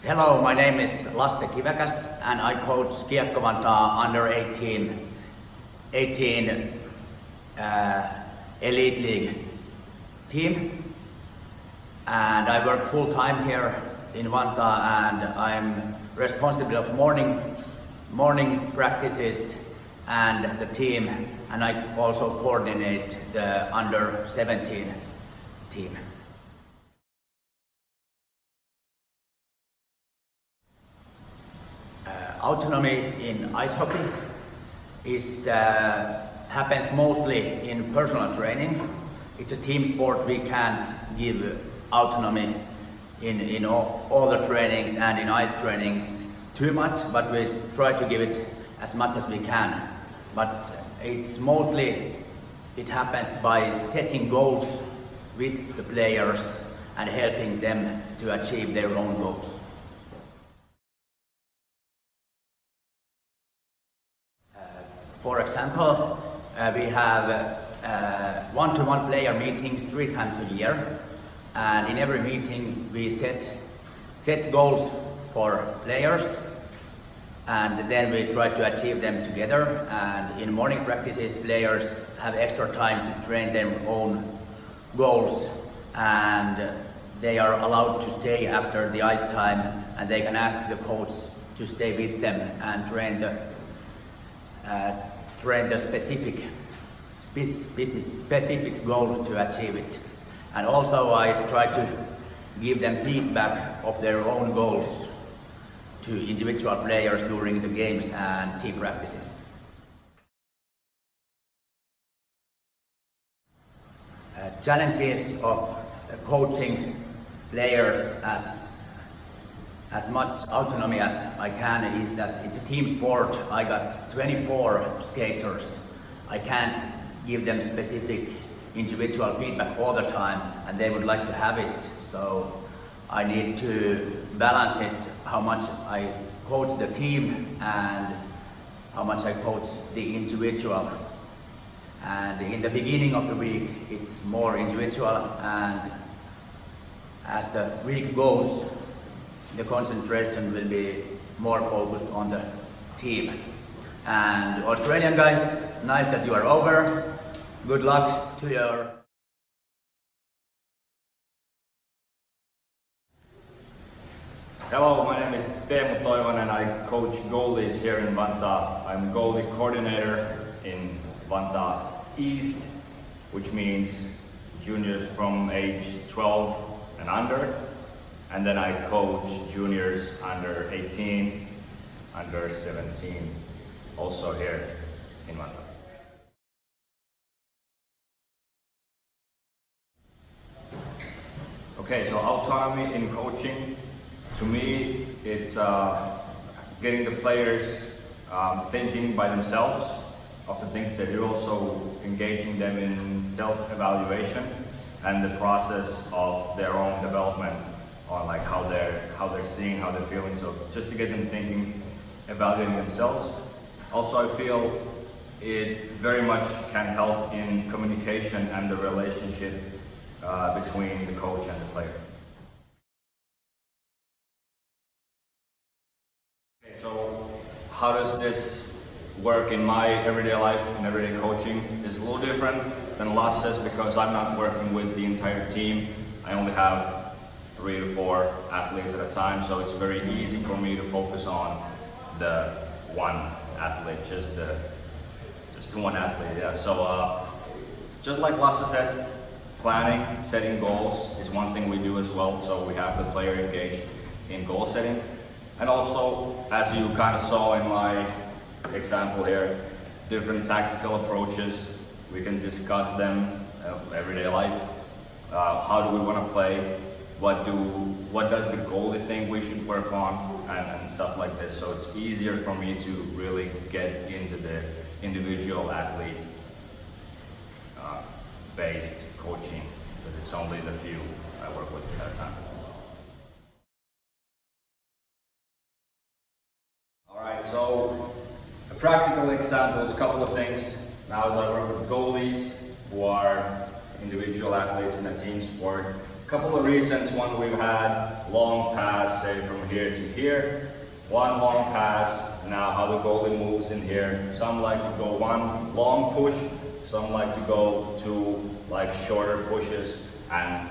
Hello, my name is Lasse Kivekäs and I coach Kiekko Vantaa under 18 Elite League team, and I work full time here in Vantaa, and I'm responsible of morning practices and the team, and I also coordinate the under 17 team. Autonomy in ice hockey happens mostly in personal training. It's a team sport. We can't give autonomy in all the trainings and in ice trainings too much, but we try to give it as much as we can. But it happens by setting goals with the players and helping them to achieve their own goals. For example, we have one-to-one player meetings 3 times a year, and in every meeting we set goals for players, and then we try to achieve them together. And in morning practices, players have extra time to train their own goals, and they are allowed to stay after the ice time, and they can ask the coach to stay with them and train the specific goal to achieve it. And also I try to give them feedback of their own goals to individual players during the games and team practices. Challenges of coaching players as much autonomy as I can is that it's a team sport. I got 24 skaters. I can't give them specific individual feedback all the time, and they would like to have it. So I need to balance it, how much I coach the team and how much I coach the individual. And in the beginning of the week, it's more individual, and as the week goes, the concentration will be more focused on the team. And Australian guys, nice that you are over. Good luck to your... Hello, my name is Teemu Toivonen and I coach goalies here in Vantaa. I'm goalie coordinator in Vantaa East, which means juniors from age 12 and under. And then I coach juniors under 18, under 17, also here in Vantaa. Okay, so autonomy in coaching, to me, it's getting the players thinking by themselves of the things they do, also engaging them in self-evaluation and the process of their own development on like how they're seeing, how they're feeling. So just to get them thinking, evaluating themselves. Also, I feel it very much can help in communication and the relationship between the coach and the player. Okay, so how does this work in my everyday life and everyday coaching? It's a little different than Lasse's because I'm not working with the entire team. I only have 3 to 4 athletes at a time, so it's very easy for me to focus on the one athlete, just the one athlete. Yeah. So just like Lasse said, planning, setting goals is one thing we do as well. So we have the player engaged in goal setting, and also, as you kind of saw in my example here, different tactical approaches. We can discuss them everyday life. How do we want to play? What does the goalie think we should work on, and stuff like this. So it's easier for me to really get into the individual athlete based coaching, because it's only the few I work with at a time. Alright, so a practical example is a couple of things. Now as I work with goalies who are individual athletes in a team sport, couple of reasons. One, we've had long pass, say from here to here. One long pass, now how the goalie moves in here. Some like to go one long push, some like to go two like shorter pushes. And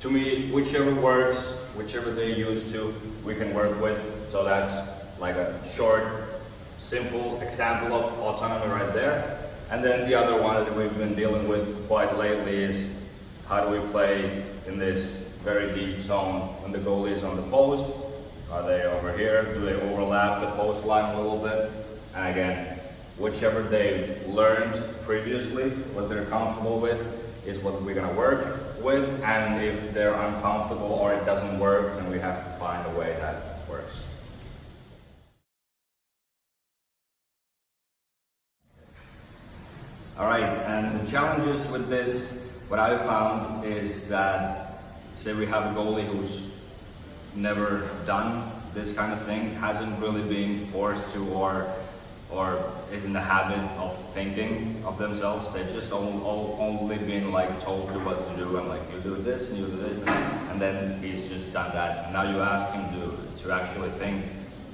to me, whichever works, whichever they're used to, we can work with. So that's like a short, simple example of autonomy right there. And then the other one that we've been dealing with quite lately is how do we play in this very deep zone when the goalie is on the post? Are they over here? Do they overlap the post line a little bit? And again, whichever they learned previously, what they're comfortable with, is what we're gonna work with. And if they're uncomfortable or it doesn't work, then we have to find a way that works. All right, and the challenges with this, what I've found is that, say we have a goalie who's never done this kind of thing, hasn't really been forced to or is in the habit of thinking of themselves. They've just only been like told to what to do and like you do this and you do this and then he's just done that. And now you ask him to actually think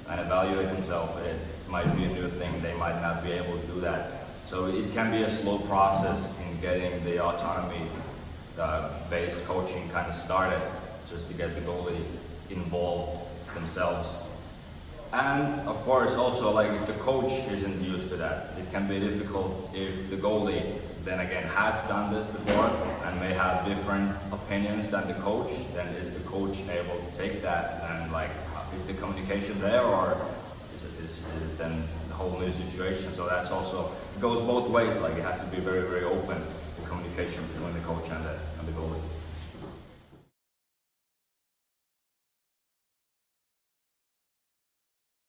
and evaluate himself. It might be a new thing, they might not be able to do that. So it can be a slow process in getting the autonomy based coaching kind of started, just to get the goalie involved themselves. And of course also like if the coach isn't used to that, it can be difficult if the goalie then again has done this before and may have different opinions than the coach. Then is the coach able to take that and like is the communication there, or is it then the whole new situation? So that's also, it goes both ways, like it has to be very, very open, the communication between the coach and the goalie.